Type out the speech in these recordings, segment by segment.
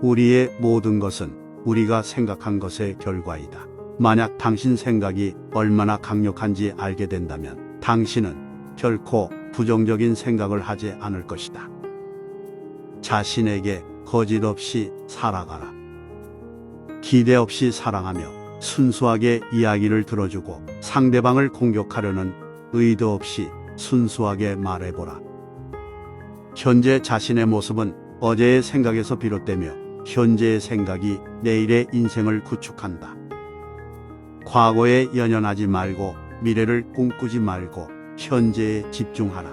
우리의 모든 것은 우리가 생각한 것의 결과이다. 만약 당신 생각이 얼마나 강력한지 알게 된다면 당신은 결코 부정적인 생각을 하지 않을 것이다. 자신에게 거짓 없이 살아가라. 기대 없이 사랑하며 순수하게 이야기를 들어주고 상대방을 공격하려는 의도 없이 순수하게 말해보라. 현재 자신의 모습은 어제의 생각에서 비롯되며 현재의 생각이 내일의 인생을 구축한다. 과거에 연연하지 말고 미래를 꿈꾸지 말고 현재에 집중하라.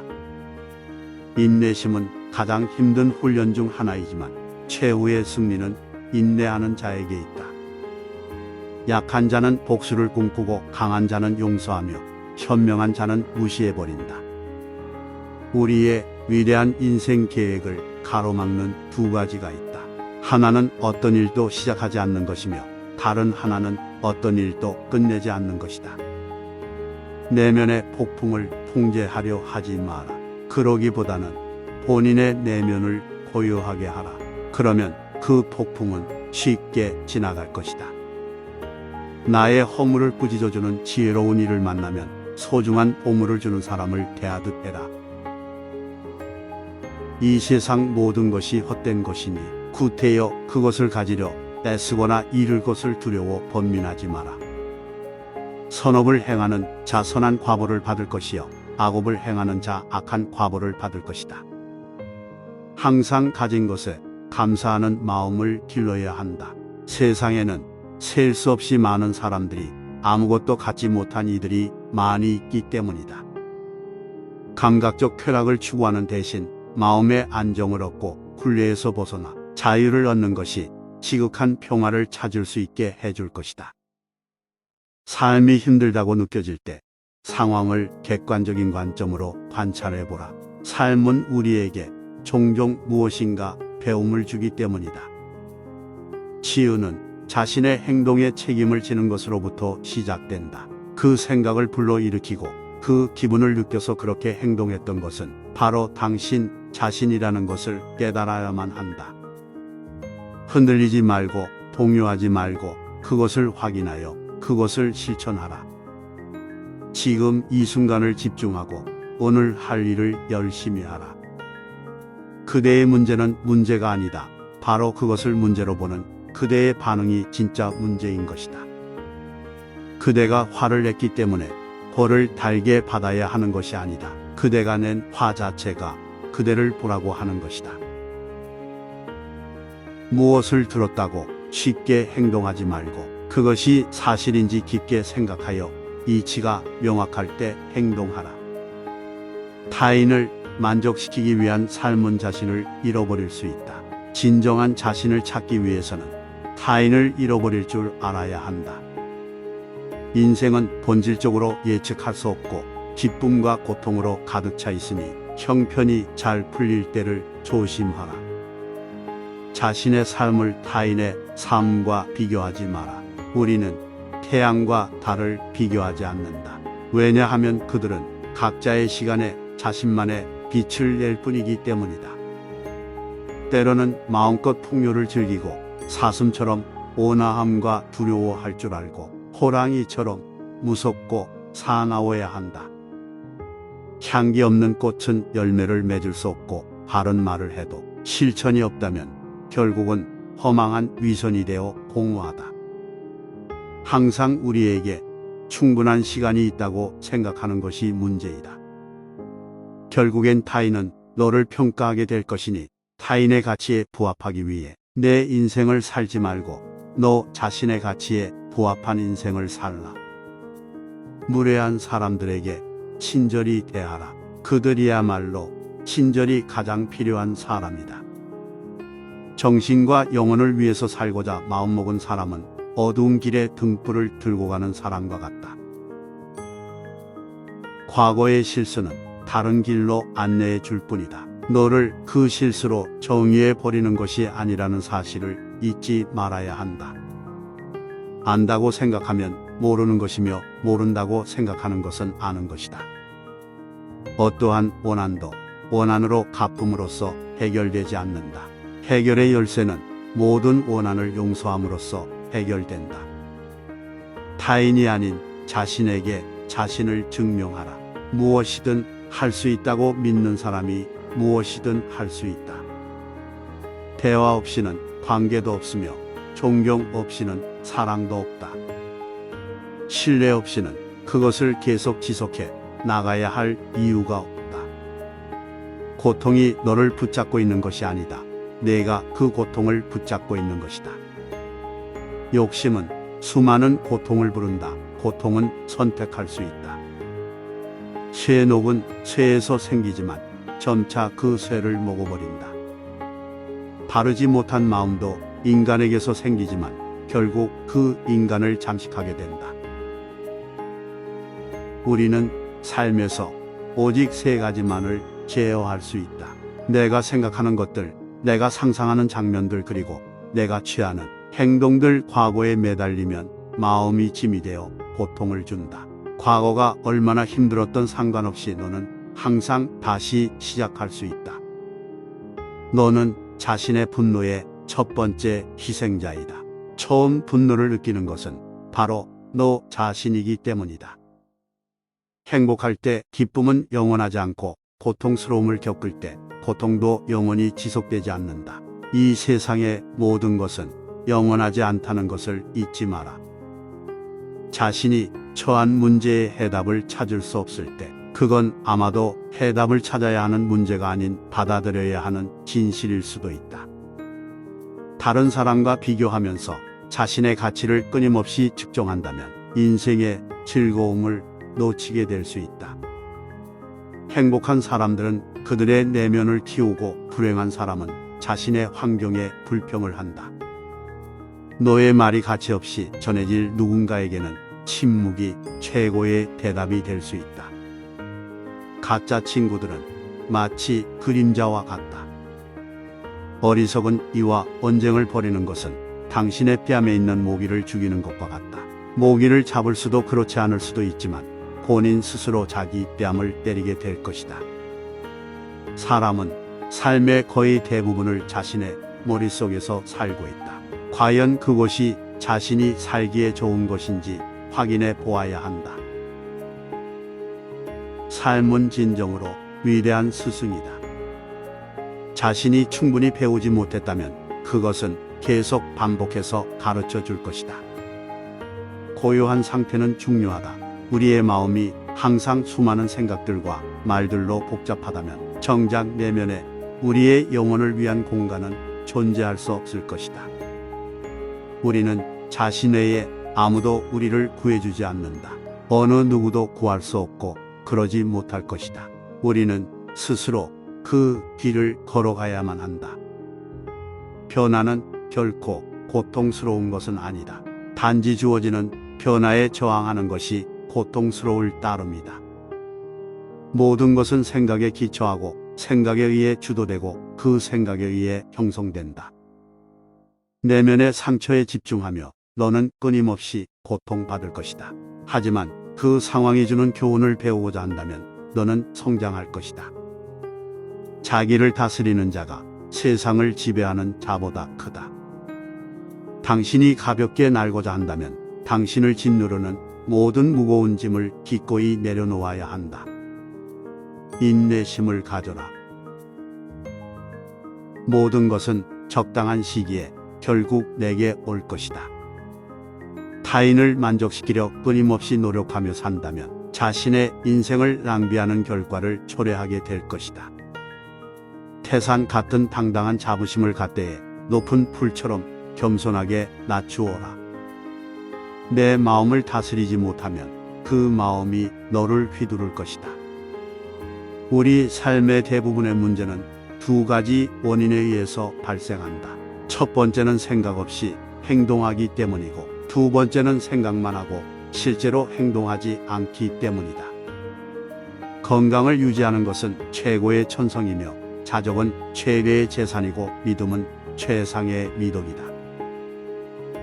인내심은 가장 힘든 훈련 중 하나이지만 최후의 승리는 인내하는 자에게 있다. 약한 자는 복수를 꿈꾸고 강한 자는 용서하며 현명한 자는 무시해버린다. 우리의 위대한 인생 계획을 가로막는 두 가지가 있다. 하나는 어떤 일도 시작하지 않는 것이며 다른 하나는 어떤 일도 끝내지 않는 것이다. 내면의 폭풍을 통제하려 하지 마라. 그러기보다는 본인의 내면을 고요하게 하라. 그러면 그 폭풍은 쉽게 지나갈 것이다. 나의 허물을 꾸짖어주는 지혜로운 이를 만나면 소중한 보물을 주는 사람을 대하듯 해라. 이 세상 모든 것이 헛된 것이니 구태여 그것을 가지려 애쓰거나 잃을 것을 두려워 번민하지 마라. 선업을 행하는 자 선한 과보를 받을 것이요 악업을 행하는 자 악한 과보를 받을 것이다. 항상 가진 것에 감사하는 마음을 길러야 한다. 세상에는 셀 수 없이 많은 사람들이 아무것도 갖지 못한 이들이 많이 있기 때문이다. 감각적 쾌락을 추구하는 대신 마음의 안정을 얻고 굴레에서 벗어나 자유를 얻는 것이 지극한 평화를 찾을 수 있게 해줄 것이다. 삶이 힘들다고 느껴질 때 상황을 객관적인 관점으로 관찰해보라. 삶은 우리에게 종종 무엇인가 배움을 주기 때문이다. 치유는 자신의 행동에 책임을 지는 것으로부터 시작된다. 그 생각을 불러일으키고 그 기분을 느껴서 그렇게 행동했던 것은 바로 당신 자신이라는 것을 깨달아야만 한다. 흔들리지 말고 동요하지 말고 그것을 확인하여 그것을 실천하라. 지금 이 순간을 집중하고 오늘 할 일을 열심히 하라. 그대의 문제는 문제가 아니다. 바로 그것을 문제로 보는 그대의 반응이 진짜 문제인 것이다. 그대가 화를 냈기 때문에 벌을 달게 받아야 하는 것이 아니다. 그대가 낸 화 자체가 그대를 보라고 하는 것이다. 무엇을 들었다고 쉽게 행동하지 말고 그것이 사실인지 깊게 생각하여 이치가 명확할 때 행동하라. 타인을 만족시키기 위한 삶은 자신을 잃어버릴 수 있다. 진정한 자신을 찾기 위해서는 타인을 잃어버릴 줄 알아야 한다. 인생은 본질적으로 예측할 수 없고 기쁨과 고통으로 가득 차 있으니 형편이 잘 풀릴 때를 조심하라. 자신의 삶을 타인의 삶과 비교하지 마라. 우리는 태양과 달을 비교하지 않는다. 왜냐하면 그들은 각자의 시간에 자신만의 빛을 낼 뿐이기 때문이다. 때로는 마음껏 풍요를 즐기고 사슴처럼 온화함과 두려워할 줄 알고 호랑이처럼 무섭고 사나워야 한다. 향기 없는 꽃은 열매를 맺을 수 없고 바른 말을 해도 실천이 없다면 결국은 허망한 위선이 되어 공허하다. 항상 우리에게 충분한 시간이 있다고 생각하는 것이 문제이다. 결국엔 타인은 너를 평가하게 될 것이니 타인의 가치에 부합하기 위해 내 인생을 살지 말고 너 자신의 가치에 부합한 인생을 살라. 무례한 사람들에게 친절히 대하라. 그들이야말로 친절이 가장 필요한 사람이다. 정신과 영혼을 위해서 살고자 마음먹은 사람은 어두운 길에 등불을 들고 가는 사람과 같다. 과거의 실수는 다른 길로 안내해 줄 뿐이다. 너를 그 실수로 정의해 버리는 것이 아니라는 사실을 잊지 말아야 한다. 안다고 생각하면 모르는 것이며 모른다고 생각하는 것은 아는 것이다. 어떠한 원한도 원한으로 갚음으로써 해결되지 않는다. 해결의 열쇠는 모든 원한을 용서함으로써 해결된다. 타인이 아닌 자신에게 자신을 증명하라. 무엇이든 할 수 있다고 믿는 사람이 무엇이든 할 수 있다. 대화 없이는 관계도 없으며 존경 없이는 사랑도 없다. 신뢰 없이는 그것을 계속 지속해 나가야 할 이유가 없다. 고통이 너를 붙잡고 있는 것이 아니다. 내가 그 고통을 붙잡고 있는 것이다. 욕심은 수많은 고통을 부른다. 고통은 선택할 수 있다. 쇠녹은 쇠에서 생기지만 점차 그 쇠를 먹어버린다. 바르지 못한 마음도 인간에게서 생기지만 결국 그 인간을 잠식하게 된다. 우리는 삶에서 오직 세 가지만을 제어할 수 있다. 내가 생각하는 것들, 내가 상상하는 장면들, 그리고 내가 취하는 행동들. 과거에 매달리면 마음이 짐이 되어 고통을 준다. 과거가 얼마나 힘들었던 상관없이 너는 항상 다시 시작할 수 있다. 너는 자신의 분노의 첫 번째 희생자이다. 처음 분노를 느끼는 것은 바로 너 자신이기 때문이다. 행복할 때 기쁨은 영원하지 않고 고통스러움을 겪을 때 고통도 영원히 지속되지 않는다. 이 세상의 모든 것은 영원하지 않다는 것을 잊지 마라. 자신이 처한 문제의 해답을 찾을 수 없을 때 그건 아마도 해답을 찾아야 하는 문제가 아닌 받아들여야 하는 진실일 수도 있다. 다른 사람과 비교하면서 자신의 가치를 끊임없이 측정한다면 인생의 즐거움을 놓치게 될 수 있다. 행복한 사람들은 그들의 내면을 키우고 불행한 사람은 자신의 환경에 불평을 한다. 너의 말이 가치 없이 전해질 누군가에게는 침묵이 최고의 대답이 될 수 있다. 가짜 친구들은 마치 그림자와 같다. 어리석은 이와 언쟁을 벌이는 것은 당신의 뺨에 있는 모기를 죽이는 것과 같다. 모기를 잡을 수도 그렇지 않을 수도 있지만 본인 스스로 자기 뺨을 때리게 될 것이다. 사람은 삶의 거의 대부분을 자신의 머릿속에서 살고 있다. 과연 그곳이 자신이 살기에 좋은 것인지 확인해 보아야 한다. 삶은 진정으로 위대한 스승이다. 자신이 충분히 배우지 못했다면 그것은 계속 반복해서 가르쳐 줄 것이다. 고요한 상태는 중요하다. 우리의 마음이 항상 수많은 생각들과 말들로 복잡하다면 정작 내면에 우리의 영혼을 위한 공간은 존재할 수 없을 것이다. 우리는 자신 외에 아무도 우리를 구해주지 않는다. 어느 누구도 구할 수 없고 그러지 못할 것이다. 우리는 스스로 그 길을 걸어가야만 한다. 변화는 결코 고통스러운 것은 아니다. 단지 주어지는 변화에 저항하는 것이 고통스러울 따름이다. 모든 것은 생각에 기초하고 생각에 의해 주도되고 그 생각에 의해 형성된다. 내면의 상처에 집중하며 너는 끊임없이 고통받을 것이다. 하지만 그 상황이 주는 교훈을 배우고자 한다면 너는 성장할 것이다. 자기를 다스리는 자가 세상을 지배하는 자보다 크다. 당신이 가볍게 날고자 한다면 당신을 짓누르는 모든 무거운 짐을 기꺼이 내려놓아야 한다. 인내심을 가져라. 모든 것은 적당한 시기에 결국 내게 올 것이다. 타인을 만족시키려 끊임없이 노력하며 산다면 자신의 인생을 낭비하는 결과를 초래하게 될 것이다. 태산 같은 당당한 자부심을 갖대해 높은 풀처럼 겸손하게 낮추어라. 내 마음을 다스리지 못하면 그 마음이 너를 휘두를 것이다. 우리 삶의 대부분의 문제는 두 가지 원인에 의해서 발생한다. 첫 번째는 생각 없이 행동하기 때문이고 두 번째는 생각만 하고 실제로 행동하지 않기 때문이다. 건강을 유지하는 것은 최고의 천성이며 자족은 최대의 재산이고 믿음은 최상의 미덕이다.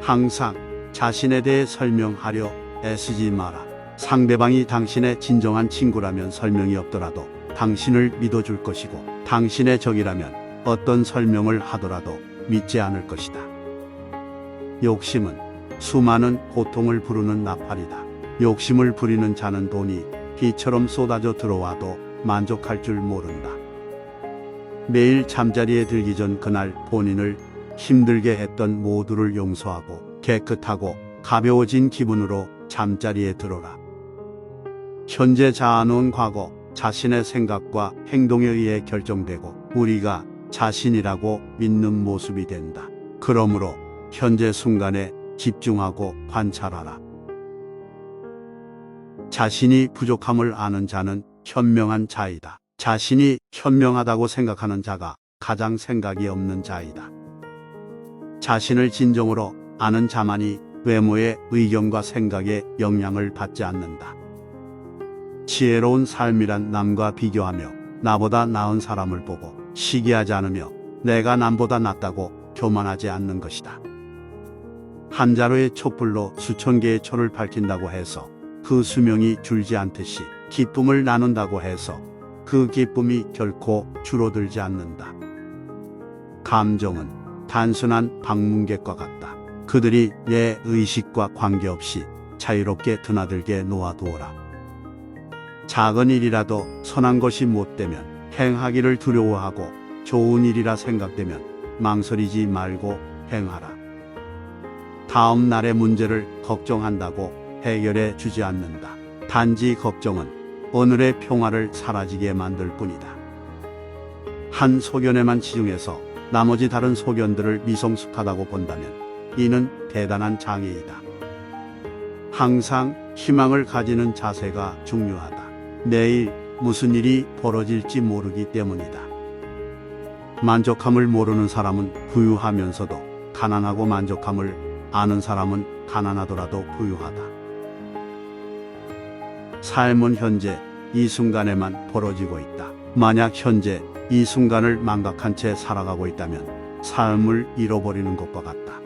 항상 자신에 대해 설명하려 애쓰지 마라. 상대방이 당신의 진정한 친구라면 설명이 없더라도 당신을 믿어줄 것이고 당신의 적이라면 어떤 설명을 하더라도 믿지 않을 것이다. 욕심은 수많은 고통을 부르는 나팔이다. 욕심을 부리는 자는 돈이 비처럼 쏟아져 들어와도 만족할 줄 모른다. 매일 잠자리에 들기 전 그날 본인을 힘들게 했던 모두를 용서하고 깨끗하고 가벼워진 기분으로 잠자리에 들어라. 현재 자아는 과거 자신의 생각과 행동에 의해 결정되고 우리가 자신이라고 믿는 모습이 된다. 그러므로 현재 순간에 집중하고 관찰하라. 자신이 부족함을 아는 자는 현명한 자이다. 자신이 현명하다고 생각하는 자가 가장 생각이 없는 자이다. 자신을 진정으로 아는 자만이 외모의 의견과 생각에 영향을 받지 않는다. 지혜로운 삶이란 남과 비교하며 나보다 나은 사람을 보고 시기하지 않으며 내가 남보다 낫다고 교만하지 않는 것이다. 한 자루의 촛불로 수천 개의 초를 밝힌다고 해서 그 수명이 줄지 않듯이 기쁨을 나눈다고 해서 그 기쁨이 결코 줄어들지 않는다. 감정은 단순한 방문객과 같다. 그들이 내 의식과 관계없이 자유롭게 드나들게 놓아두어라. 작은 일이라도 선한 것이 못되면 행하기를 두려워하고 좋은 일이라 생각되면 망설이지 말고 행하라. 다음 날의 문제를 걱정한다고 해결해 주지 않는다. 단지 걱정은 오늘의 평화를 사라지게 만들 뿐이다. 한 소견에만 치중해서 나머지 다른 소견들을 미성숙하다고 본다면 이는 대단한 장애이다. 항상 희망을 가지는 자세가 중요하다. 내일 무슨 일이 벌어질지 모르기 때문이다. 만족함을 모르는 사람은 부유하면서도 가난하고 만족함을 아는 사람은 가난하더라도 부유하다. 삶은 현재 이 순간에만 벌어지고 있다. 만약 현재 이 순간을 망각한 채 살아가고 있다면 삶을 잃어버리는 것과 같다.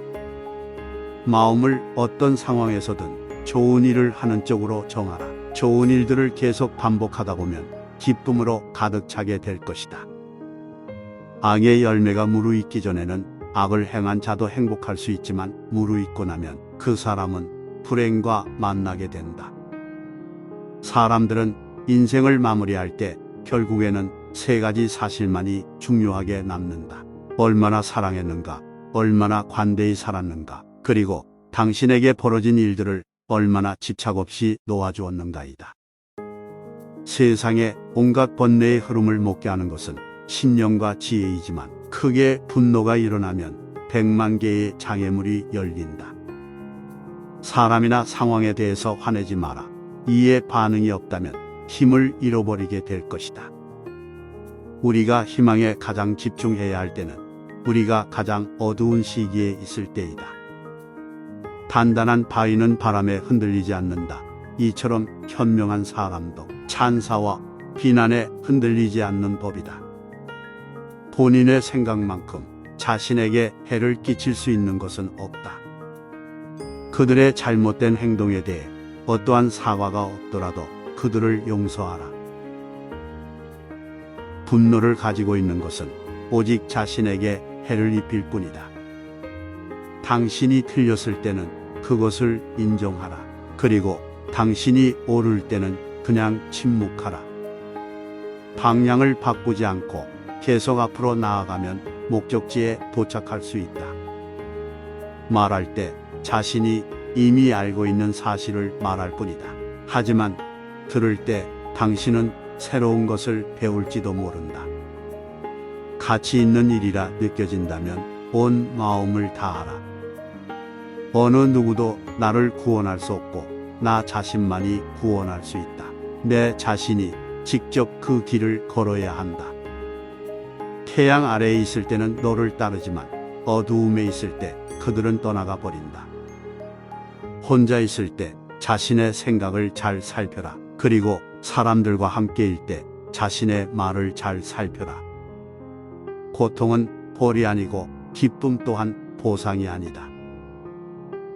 마음을 어떤 상황에서든 좋은 일을 하는 쪽으로 정하라. 좋은 일들을 계속 반복하다 보면 기쁨으로 가득 차게 될 것이다. 악의 열매가 무르익기 전에는 악을 행한 자도 행복할 수 있지만 무르익고 나면 그 사람은 불행과 만나게 된다. 사람들은 인생을 마무리할 때 결국에는 세 가지 사실만이 중요하게 남는다. 얼마나 사랑했는가, 얼마나 관대히 살았는가, 그리고 당신에게 벌어진 일들을 얼마나 집착 없이 놓아주었는가이다. 세상에 온갖 번뇌의 흐름을 먹게 하는 것은 신념과 지혜이지만 크게 분노가 일어나면 100만 개의 장애물이 열린다. 사람이나 상황에 대해서 화내지 마라. 이에 반응이 없다면 힘을 잃어버리게 될 것이다. 우리가 희망에 가장 집중해야 할 때는 우리가 가장 어두운 시기에 있을 때이다. 단단한 바위는 바람에 흔들리지 않는다. 이처럼 현명한 사람도 찬사와 비난에 흔들리지 않는 법이다. 본인의 생각만큼 자신에게 해를 끼칠 수 있는 것은 없다. 그들의 잘못된 행동에 대해 어떠한 사과가 없더라도 그들을 용서하라. 분노를 가지고 있는 것은 오직 자신에게 해를 입힐 뿐이다. 당신이 틀렸을 때는 그것을 인정하라. 그리고 당신이 옳을 때는 그냥 침묵하라. 방향을 바꾸지 않고 계속 앞으로 나아가면 목적지에 도착할 수 있다. 말할 때 자신이 이미 알고 있는 사실을 말할 뿐이다. 하지만 들을 때 당신은 새로운 것을 배울지도 모른다. 가치 있는 일이라 느껴진다면 온 마음을 다하라. 어느 누구도 나를 구원할 수 없고 나 자신만이 구원할 수 있다. 내 자신이 직접 그 길을 걸어야 한다. 태양 아래에 있을 때는 너를 따르지만 어두움에 있을 때 그들은 떠나가 버린다. 혼자 있을 때 자신의 생각을 잘 살펴라. 그리고 사람들과 함께일 때 자신의 말을 잘 살펴라. 고통은 벌이 아니고 기쁨 또한 보상이 아니다.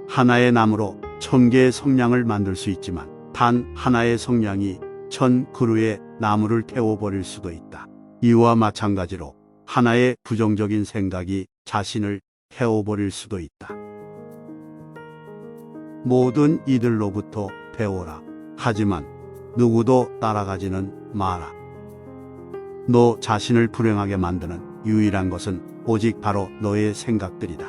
하나의 나무로 1000개의 성냥을 만들 수 있지만 단 하나의 성냥이 1000그루의 나무를 태워버릴 수도 있다. 이와 마찬가지로 하나의 부정적인 생각이 자신을 태워버릴 수도 있다. 모든 이들로부터 배워라. 하지만 누구도 따라가지는 마라. 너 자신을 불행하게 만드는 유일한 것은 오직 바로 너의 생각들이다.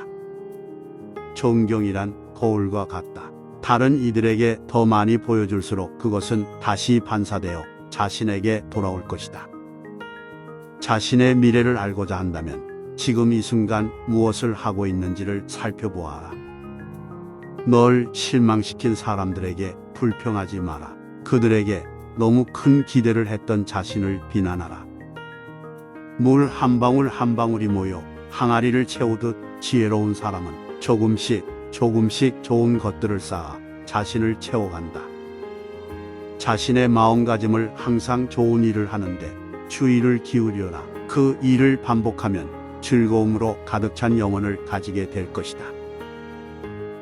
존경이란 거울과 같다. 다른 이들에게 더 많이 보여줄수록 그것은 다시 반사되어 자신에게 돌아올 것이다. 자신의 미래를 알고자 한다면 지금 이 순간 무엇을 하고 있는지를 살펴보아라. 널 실망시킨 사람들에게 불평하지 마라. 그들에게 너무 큰 기대를 했던 자신을 비난하라. 물 한 방울 한 방울이 모여 항아리를 채우듯 지혜로운 사람은 조금씩 좋은 것들을 쌓아 자신을 채워간다. 자신의 마음가짐을 항상 좋은 일을 하는데 주의를 기울여라. 그 일을 반복하면 즐거움으로 가득 찬 영혼을 가지게 될 것이다.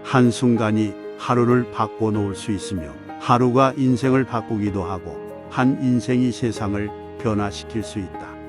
한순간이 하루를 바꿔놓을 수 있으며 하루가 인생을 바꾸기도 하고 한 인생이 세상을 변화시킬 수 있다.